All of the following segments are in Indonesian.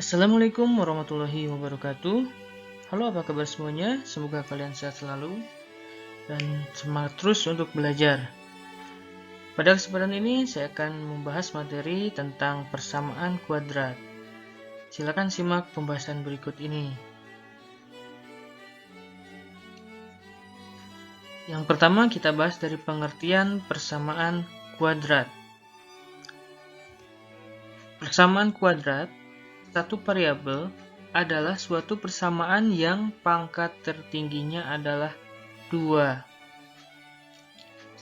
Assalamualaikum warahmatullahi wabarakatuh. Halo, apa kabar semuanya? Semoga kalian sehat selalu dan semangat terus untuk belajar. Pada kesempatan ini saya akan membahas materi tentang persamaan kuadrat. Silakan simak pembahasan berikut ini. Yang pertama kita bahas dari pengertian persamaan kuadrat. Persamaan kuadrat satu variabel adalah suatu persamaan yang pangkat tertingginya adalah 2.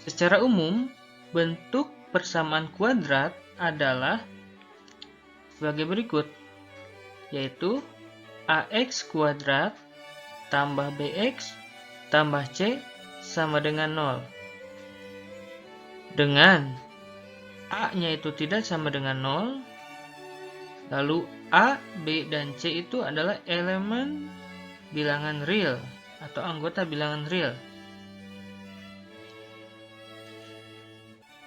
Secara umum, bentuk persamaan kuadrat adalah sebagai berikut, yaitu ax kuadrat tambah bx tambah c sama dengan 0. Dengan a-nya itu tidak sama dengan 0, lalu A, B, dan C itu adalah elemen bilangan real atau anggota bilangan real.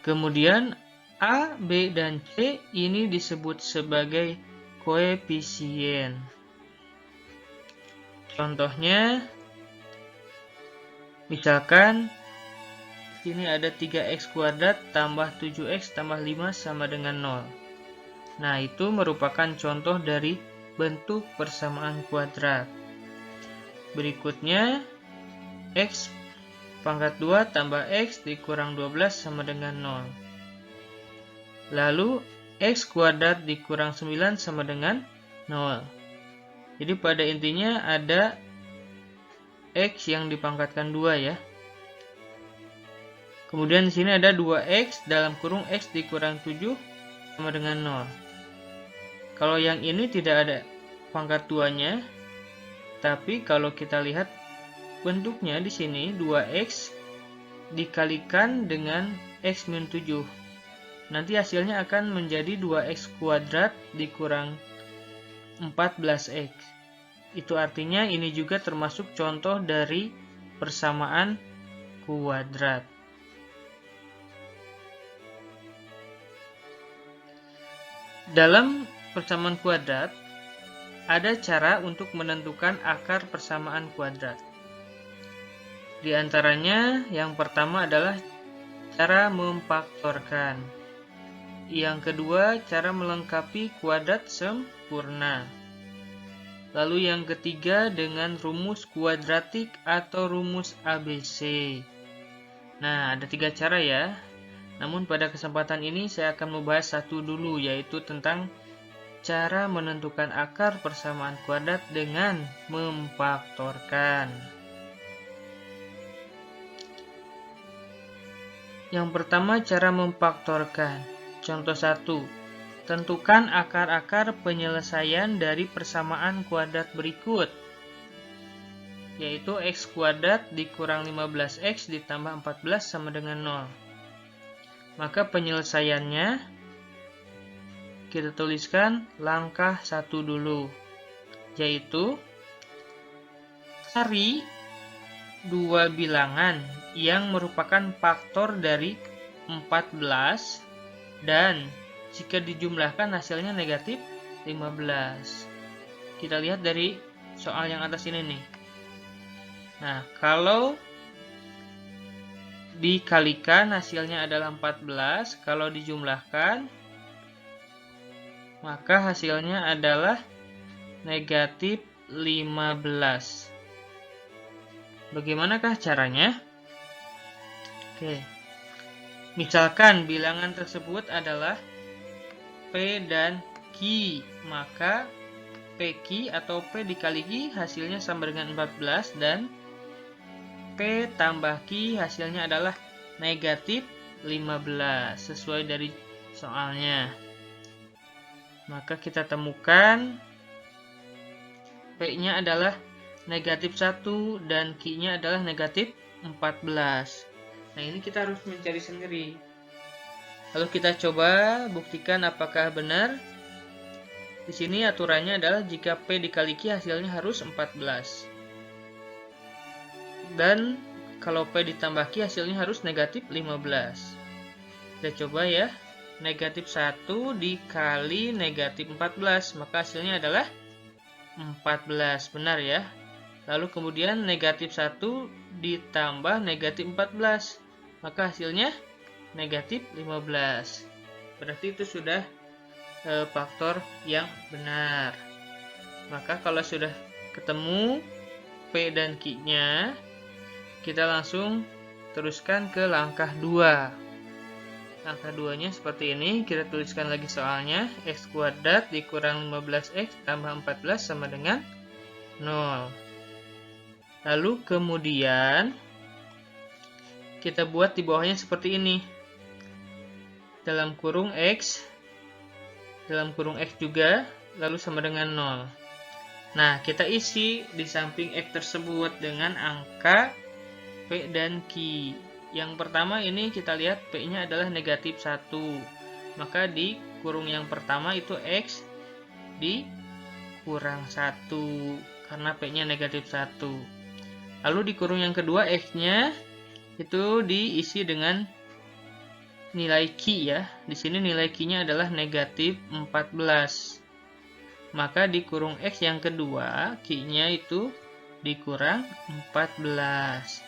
Kemudian A, B, dan C ini disebut sebagai koefisien. Contohnya, misalkan sini ada 3x kuadrat tambah 7x tambah 5 sama dengan 0. Nah, itu merupakan contoh dari bentuk persamaan kuadrat. Berikutnya, x pangkat 2 tambah x dikurang 12 sama dengan 0. Lalu, x kuadrat dikurang 9 sama dengan 0. Jadi pada intinya ada x yang dipangkatkan 2 ya. Kemudian di sini ada 2x dalam kurung x dikurang 7 sama dengan 0. Kalau yang ini tidak ada pangkat 2-nya, tapi kalau kita lihat bentuknya di sini 2x dikalikan dengan x min 7. Nanti hasilnya akan menjadi 2x kuadrat dikurang 14x. Itu artinya ini juga termasuk contoh dari persamaan kuadrat. Dalam persamaan kuadrat, ada cara untuk menentukan akar persamaan kuadrat. Di antaranya, yang pertama adalah cara memfaktorkan. Yang kedua, cara melengkapi kuadrat sempurna. Lalu yang ketiga dengan rumus kuadratik atau rumus ABC. Nah, ada 3 cara ya. Namun pada kesempatan ini saya akan membahas satu dulu, yaitu tentang cara menentukan akar persamaan kuadrat dengan memfaktorkan. Yang pertama, cara memfaktorkan. Contoh 1. Tentukan akar-akar penyelesaian dari persamaan kuadrat berikut, yaitu x kuadrat dikurang 15x ditambah 14 sama dengan 0. Maka penyelesaiannya kita tuliskan langkah 1 dulu, yaitu cari dua bilangan yang merupakan faktor dari 14 dan jika dijumlahkan hasilnya negatif 15. Kita lihat dari soal yang atas ini nih. Nah, kalau dikalikan hasilnya adalah 14, kalau dijumlahkan maka hasilnya adalah negatif 15. Bagaimanakah caranya? Oke. Misalkan bilangan tersebut adalah P dan Q, maka PQ atau P dikali Q hasilnya sama dengan 14 dan P tambah Q hasilnya adalah negatif 15 sesuai dari soalnya. Maka kita temukan P-nya adalah negatif 1 dan Q-nya adalah negatif 14. Nah, ini kita harus mencari sendiri. Lalu kita coba buktikan apakah benar. Di sini aturannya adalah jika P dikali Q hasilnya harus 14. Dan kalau P ditambah Q hasilnya harus negatif 15. Kita coba ya. negatif 1 dikali negatif 14, maka hasilnya adalah 14, benar ya. Lalu kemudian negatif 1 ditambah negatif 14, maka hasilnya negatif 15. Berarti itu sudah faktor yang benar. Maka kalau sudah ketemu P dan Q-nya, kita langsung teruskan ke langkah 2. Langkah 2-nya seperti ini, kita tuliskan lagi soalnya. X kuadrat dikurang 15x tambah 14 sama dengan 0. Lalu kemudian kita buat di bawahnya seperti ini. Dalam kurung X juga, lalu sama dengan 0. Nah, kita isi di samping X tersebut dengan angka P dan Q. Yang pertama ini kita lihat P-nya adalah negatif 1. Maka di kurung yang pertama itu X dikurang 1. Karena P-nya negatif 1. Lalu di kurung yang kedua X-nya itu diisi dengan nilai Q ya. Di sini nilai Q-nya adalah negatif 14. Maka di kurung X yang kedua Q-nya itu dikurang 14.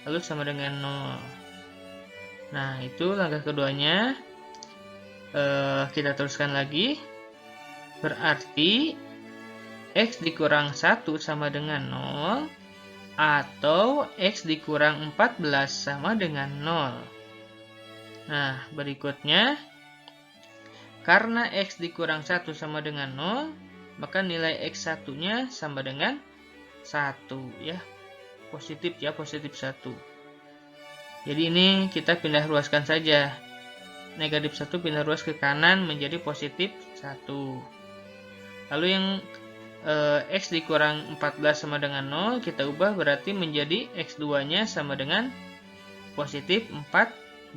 Lalu sama dengan 0. Nah, itu langkah keduanya. Kita teruskan lagi. Berarti X dikurang 1 sama dengan 0, atau X dikurang 14 sama dengan 0. Nah, berikutnya, karena X dikurang 1 sama dengan 0, maka nilai X1-nya sama dengan 1 ya. Positif ya, positif 1. Jadi ini kita pindah ruaskan saja. Negatif 1 pindah ruas ke kanan menjadi positif 1. Lalu yang X dikurang 14 sama dengan 0 kita ubah berarti menjadi X2-nya sama dengan positif 14.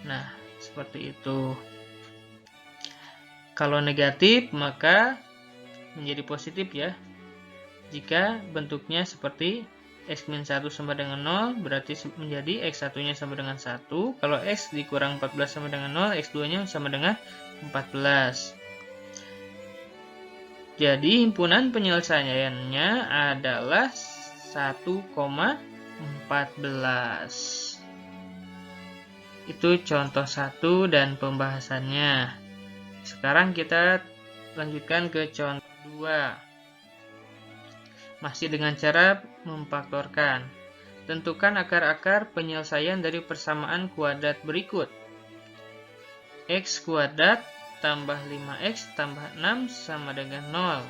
Nah, seperti itu. Kalau negatif maka menjadi positif ya. Jika bentuknya seperti X-1 sama dengan 0, berarti menjadi X1-nya sama dengan 1. Kalau X dikurang 14 sama dengan 0, X2-nya sama dengan 14. Jadi himpunan penyelesaiannya adalah 1,14. Itu contoh 1 dan pembahasannya. Sekarang kita lanjutkan ke contoh 2. Masih dengan cara memfaktorkan. Tentukan akar-akar penyelesaian dari persamaan kuadrat berikut. X kuadrat tambah 5x tambah 6 sama dengan 0.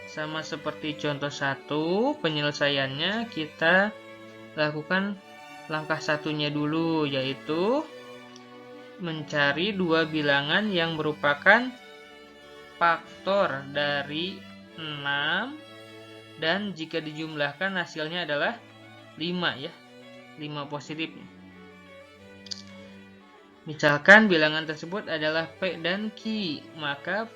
Sama seperti contoh 1, penyelesaiannya kita lakukan langkah satunya dulu, yaitu mencari dua bilangan yang merupakan faktor dari 6 dan jika dijumlahkan hasilnya adalah 5 ya. 5 positif. Misalkan bilangan tersebut adalah P dan Q, maka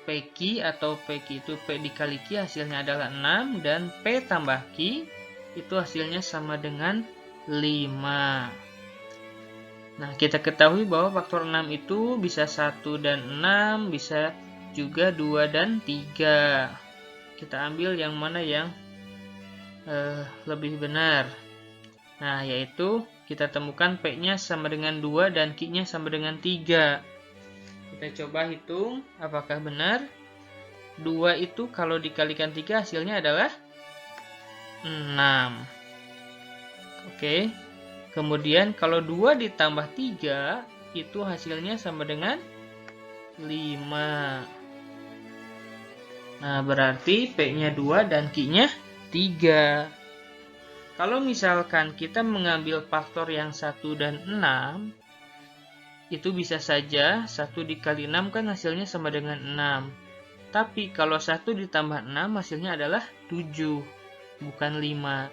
PQ atau PQ itu P dikali Q hasilnya adalah 6 dan P tambah Q itu hasilnya sama dengan 5. Nah, kita ketahui bahwa faktor 6 itu bisa 1 dan 6, bisa juga 2 dan 3. Kita ambil yang mana yang lebih benar. Nah, yaitu kita temukan P-nya sama dengan 2 dan Q-nya sama dengan 3. Kita coba hitung apakah benar. 2 itu kalau dikalikan 3 hasilnya adalah 6. Oke. Kemudian kalau 2 ditambah 3 itu hasilnya sama dengan 5. Nah, berarti P-nya 2 dan Q-nya 3. Kalau misalkan kita mengambil faktor yang 1 dan 6, itu bisa saja 1 dikali 6 kan hasilnya sama dengan 6. Tapi kalau 1 ditambah 6 hasilnya adalah 7, bukan 5.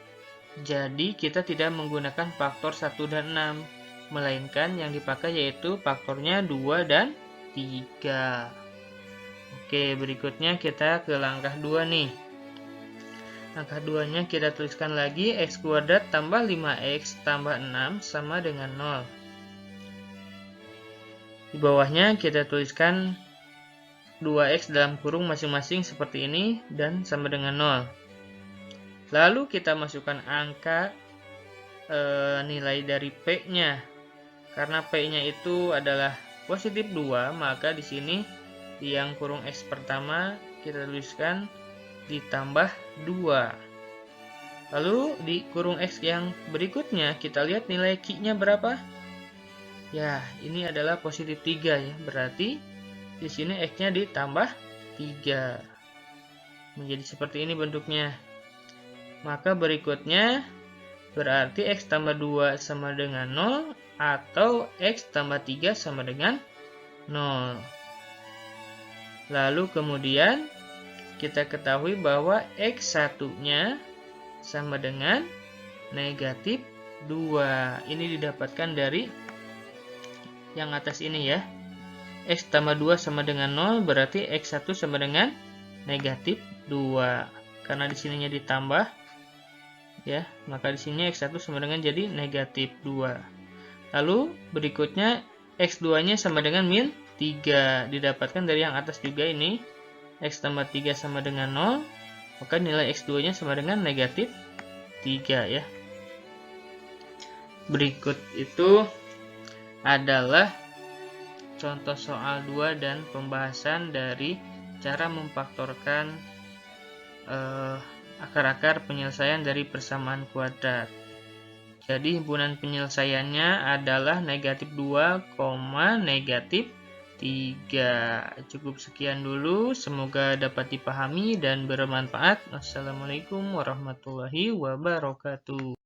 Jadi kita tidak menggunakan faktor 1 dan 6, melainkan yang dipakai yaitu faktornya 2 dan 3. Oke, berikutnya kita ke langkah 2 nih. Langkah 2-nya kita tuliskan lagi X kuadrat tambah 5X tambah 6 sama dengan 0. Di bawahnya kita tuliskan 2x dalam kurung masing-masing seperti ini dan sama dengan 0. Lalu kita masukkan angka nilai dari P-nya. Karena P-nya itu adalah positif 2, maka di sini di yang kurung X pertama kita tuliskan ditambah 2. Lalu di kurung X yang berikutnya kita lihat nilai Q-nya berapa? Ya, ini adalah positif 3 ya. Berarti di sini X-nya ditambah 3. Menjadi seperti ini bentuknya. Maka berikutnya berarti X tambah 2 sama dengan 0 atau X tambah 3 sama dengan 0. Lalu kemudian kita ketahui bahwa X1-nya sama dengan negatif 2. Ini didapatkan dari yang atas ini ya. X tambah 2 sama dengan 0 berarti X1 sama dengan negatif 2. Karena di sininya ditambah ya, maka di sini X1 sama dengan jadi negatif 2. Lalu berikutnya X2-nya sama dengan min 3. Didapatkan dari yang atas juga ini. X tambah 3 sama dengan 0, maka nilai X2-nya sama dengan negatif 3 ya. Berikut itu adalah contoh soal 2 dan pembahasan dari cara memfaktorkan akar-akar penyelesaian dari persamaan kuadrat. Jadi himpunan penyelesaiannya adalah negatif 2, negatif 3. Cukup sekian dulu, semoga dapat dipahami dan bermanfaat. Wassalamualaikum warahmatullahi wabarakatuh.